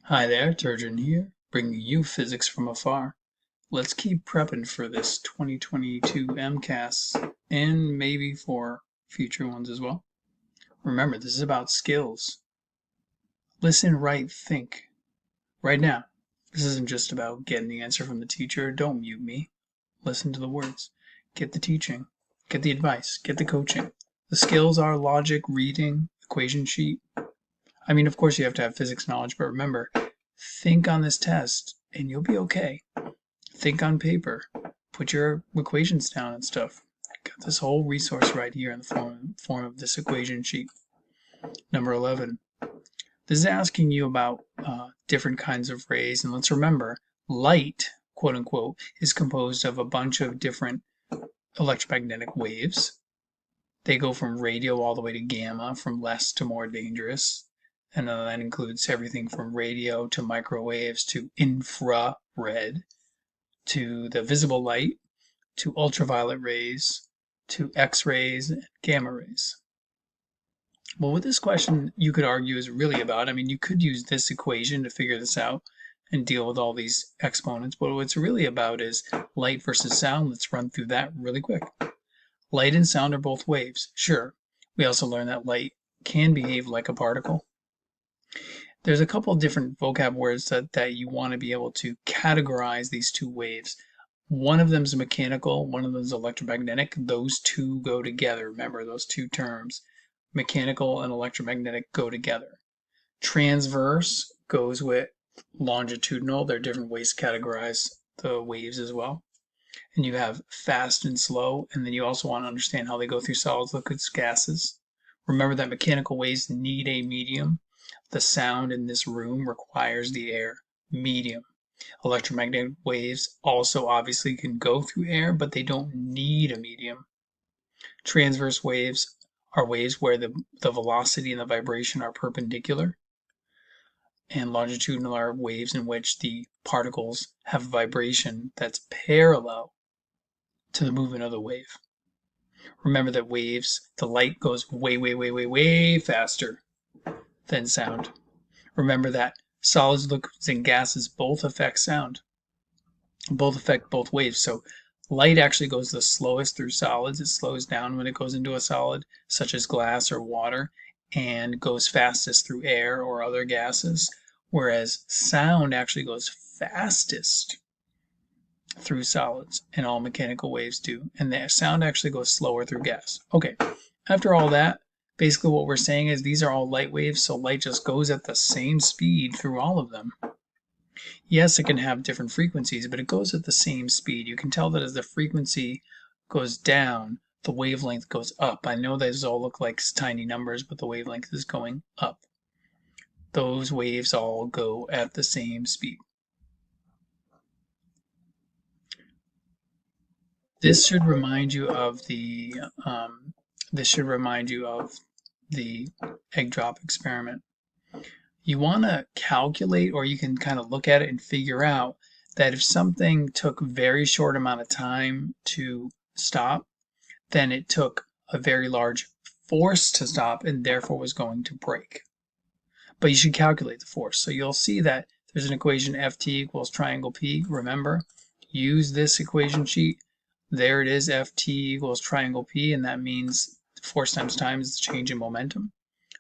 Hi there, Turgeon here, bringing you physics from afar. Let's keep prepping for this 2022 MCAS and maybe for future ones as well. Remember, this is about skills. Listen, write, think. Right now, this isn't just about getting the answer from the teacher. Don't mute me. Listen to the words. Get the teaching. Get the advice. Get the coaching. The skills are logic, reading, equation sheet. I mean, of course, you have to have physics knowledge, but remember, think on this test and you'll be okay. Think on paper. Put your equations down and stuff. Got this whole resource right here in the form of this equation sheet. Number 11. This is asking you about different kinds of rays. And let's remember, light, quote unquote, is composed of a bunch of different electromagnetic waves. They go from radio all the way to gamma, from less to more dangerous. And that includes everything from radio to microwaves to infrared to the visible light to ultraviolet rays to X-rays and gamma rays. Well, what this question you could argue is really about, I mean, you could use this equation to figure this out and deal with all these exponents, but what it's really about is light versus sound. Let's run through that really quick. Light and sound are both waves, sure. We also learned that light can behave like a particle. There's a couple of different vocab words that you want to be able to categorize these two waves. One of them is mechanical, one of them is electromagnetic. Those two go together. Remember those two terms. Mechanical and electromagnetic go together. Transverse goes with longitudinal. There are different ways to categorize the waves as well. And you have fast and slow, and then you also want to understand how they go through solids, liquids, gases. Remember that mechanical waves need a medium. The sound in this room requires the air medium. Electromagnetic waves also obviously can go through air, but they don't need a medium. Transverse waves are waves where the velocity and the vibration are perpendicular. And longitudinal are waves in which the particles have vibration that's parallel to the movement of the wave. Remember that waves, the light goes way faster than sound. Remember that solids, liquids, and gases both affect sound, both affect both waves. So light actually goes the slowest through solids. It slows down when it goes into a solid, such as glass or water, and goes fastest through air or other gases, whereas sound actually goes fastest through solids, and all mechanical waves do. And the sound actually goes slower through gas. Okay, after all that, basically what we're saying is these are all light waves, so light just goes at the same speed through all of them. Yes, it can have different frequencies, but it goes at the same speed. You can tell that as the frequency goes down, the wavelength goes up. I know these all look like tiny numbers, but the wavelength is going up. Those waves all go at the same speed. This should remind you of the egg drop experiment. You want to calculate, or you can kind of look at it and figure out that if something took a very short amount of time to stop, then it took a very large force to stop and therefore was going to break. But you should calculate the force. So you'll see that there's an equation Ft equals triangle P. Remember, use this equation sheet. There it is, Ft equals triangle P, and that means force times time is the change in momentum.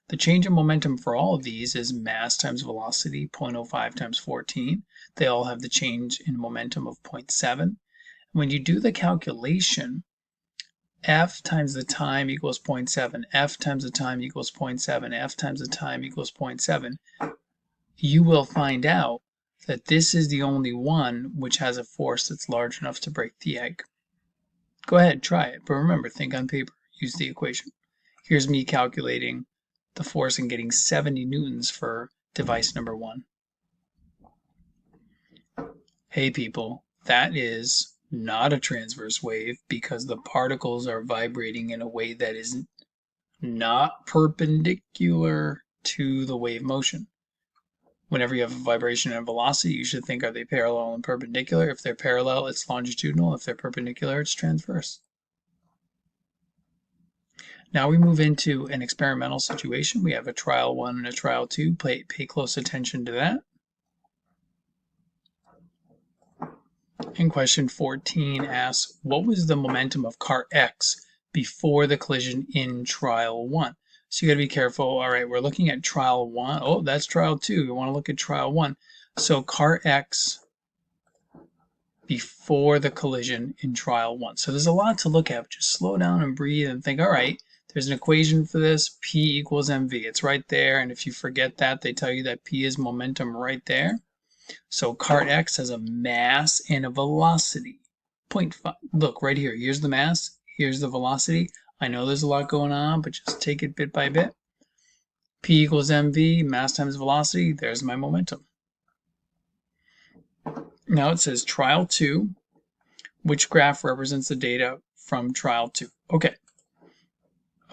The change in momentum for all of these is mass times velocity, 0.05 times 14. They all have the change in momentum of 0.7. When you do the calculation, F times the time equals 0.7, F times the time equals 0.7, F times the time equals 0.7. You will find out that this is the only one which has a force that's large enough to break the egg. Go ahead, try it, but remember, think on paper, use the equation. Here's me calculating the force and getting 70 newtons for device number 1. Hey people, that is not a transverse wave because the particles are vibrating in a way that is not perpendicular to the wave motion. Whenever you have a vibration and a velocity, you should think, are they parallel and perpendicular? If they're parallel, it's longitudinal. If they're perpendicular, it's transverse. Now we move into an experimental situation. We have a trial 1 and a trial 2. Pay close attention to that. And question 14 asks, what was the momentum of car X before the collision in trial 1? So you got to be careful. All right, we're looking at trial 1. Oh, that's trial 2. We want to look at trial 1. So car X before the collision in trial 1. So there's a lot to look at. Just slow down and breathe and think, all right, there's an equation for this. P equals mv. It's right there. And if you forget that, they tell you that P is momentum right there. So cart X has a mass and a velocity. 0.5. Look, right here. Here's the mass. Here's the velocity. I know there's a lot going on, but just take it bit by bit. P equals mv, mass times velocity. There's my momentum. Now it says trial 2. Which graph represents the data from trial 2?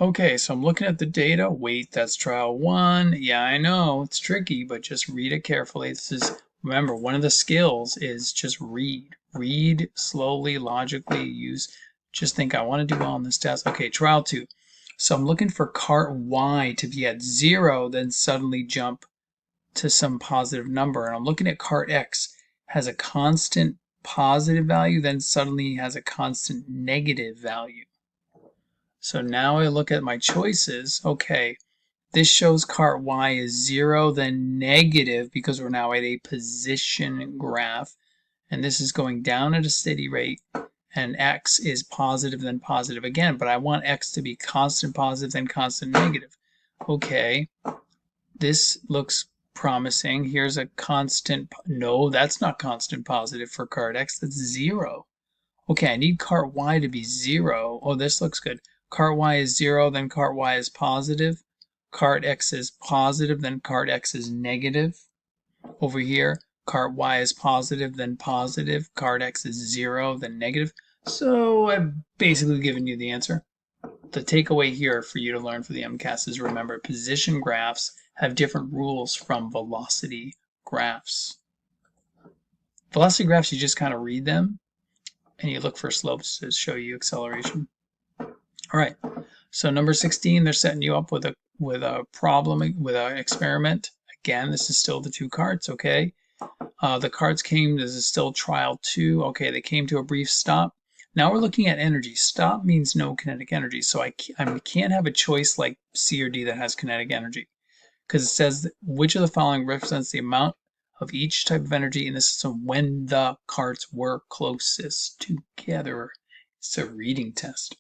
Okay, so I'm looking at the data. Wait, that's trial 1. Yeah, I know, it's tricky, but just read it carefully. This is, remember, one of the skills is just read. Read slowly, logically, just think, I want to do well on this test. Okay, trial 2. So I'm looking for cart Y to be at 0, then suddenly jump to some positive number. And I'm looking at cart X has a constant positive value, then suddenly has a constant negative value. So now I look at my choices. Okay, this shows cart Y is 0, then negative, because we're now at a position graph. And this is going down at a steady rate. And X is positive, then positive again. But I want X to be constant positive, then constant negative. Okay, this looks promising. Here's a constant. No, that's not constant positive for cart X. That's 0. Okay, I need cart Y to be 0. Oh, this looks good. Cart Y is 0, then cart Y is positive. Cart X is positive, then cart X is negative. Over here, cart Y is positive, then positive. Cart X is 0, then negative. So I've basically given you the answer. The takeaway here for you to learn for the MCAS is, remember, position graphs have different rules from velocity graphs. Velocity graphs, you just kind of read them and you look for slopes to show you acceleration. All right, so number 16, they're setting you up with a problem, with an experiment. Again, this is still the 2 carts, okay? The carts came, this is still trial 2. Okay, they came to a brief stop. Now we're looking at energy. Stop means no kinetic energy, so I can't have a choice like C or D that has kinetic energy, because it says which of the following represents the amount of each type of energy in the system when the carts were closest together. It's a reading test.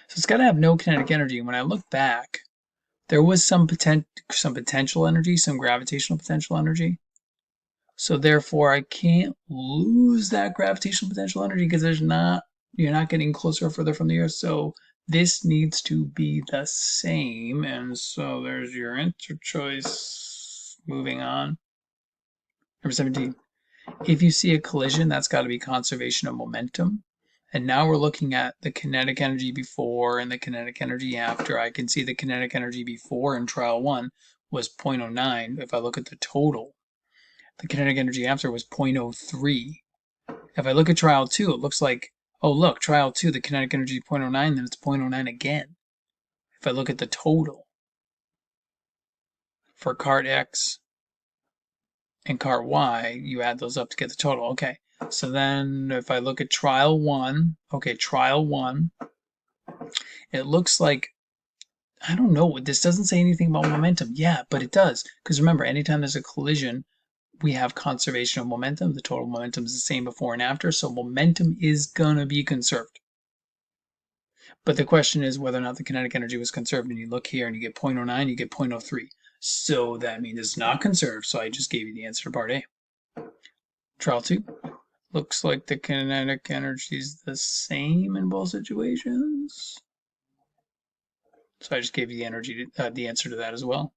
So it's got to have no kinetic energy. And when I look back, there was some potential energy, some gravitational potential energy. So therefore, I can't lose that gravitational potential energy because you're not getting closer or further from the Earth. So this needs to be the same. And so there's your answer choice. Moving on. Number 17. If you see a collision, that's got to be conservation of momentum. And now we're looking at the kinetic energy before and the kinetic energy after. I can see the kinetic energy before in trial 1 was 0.09. If I look at the total, the kinetic energy after was 0.03. If I look at trial 2, it looks like, oh look, trial 2, the kinetic energy is 0.09, then it's 0.09 again. If I look at the total for cart X and cart Y, you add those up to get the total. Okay, so then if I look at trial 1, okay, trial 1, it looks like, I don't know, this doesn't say anything about momentum. Yeah, but it does, because remember, anytime there's a collision, we have conservation of momentum. The total momentum is the same before and after, so momentum is going to be conserved. But the question is whether or not the kinetic energy was conserved, and you look here and you get 0.09, you get 0.03. So that means it's not conserved, so I just gave you the answer to part A. Trial 2. Looks like the kinetic energy is the same in both situations. So I just gave you the answer to that as well.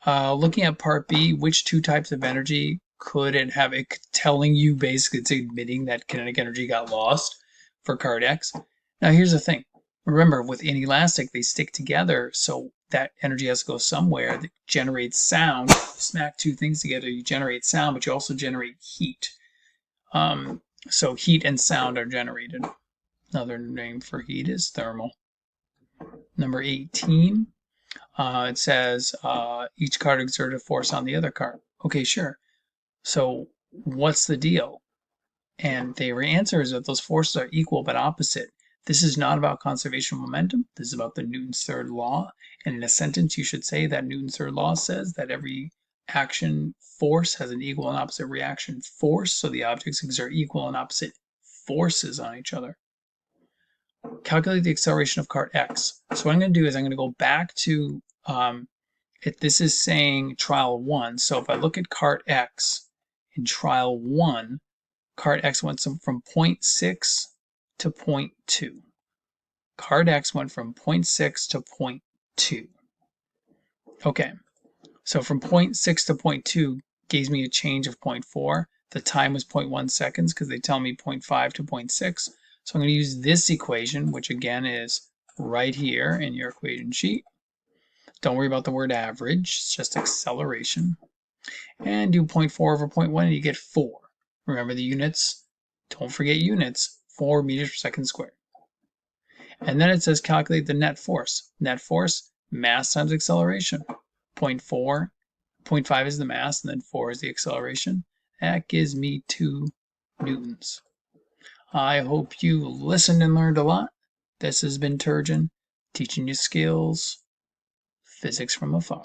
Looking at part B, which 2 types of energy could it have? It telling you basically, it's admitting that kinetic energy got lost for cart X. Now here's the thing. Remember, with inelastic, they stick together, so that energy has to go somewhere that generates sound. You smack 2 things together, you generate sound, but you also generate heat. So heat and sound are generated. Another name for heat is thermal. Number 18. It says each cart exerted a force on the other cart. Okay, sure. So what's the deal? And the answer is that those forces are equal but opposite. This is not about conservation of momentum. This is about the Newton's third law. And in a sentence, you should say that Newton's third law says that every action force has an equal and opposite reaction force. So the objects exert equal and opposite forces on each other. Calculate the acceleration of cart X. So what I'm going to do is I'm going to go back to, this is saying trial 1. So if I look at cart X in trial 1, cart X went from 0.6 to 0.2. Cart X went from 0.6 to 0.2. Okay, so from 0.6 to 0.2 gives me a change of 0.4. The time was 0.1 seconds because they tell me 0.5 to 0.6. So I'm going to use this equation, which again is right here in your equation sheet. Don't worry about the word average, it's just acceleration. And do 0.4 over 0.1 and you get 4. Remember the units, don't forget units, 4 meters per second squared. And then it says calculate the net force. Net force, mass times acceleration. 0.5 is the mass, and then 4 is the acceleration. That gives me 2 newtons. I hope you listened and learned a lot. This has been Turgeon, teaching you skills, physics from afar.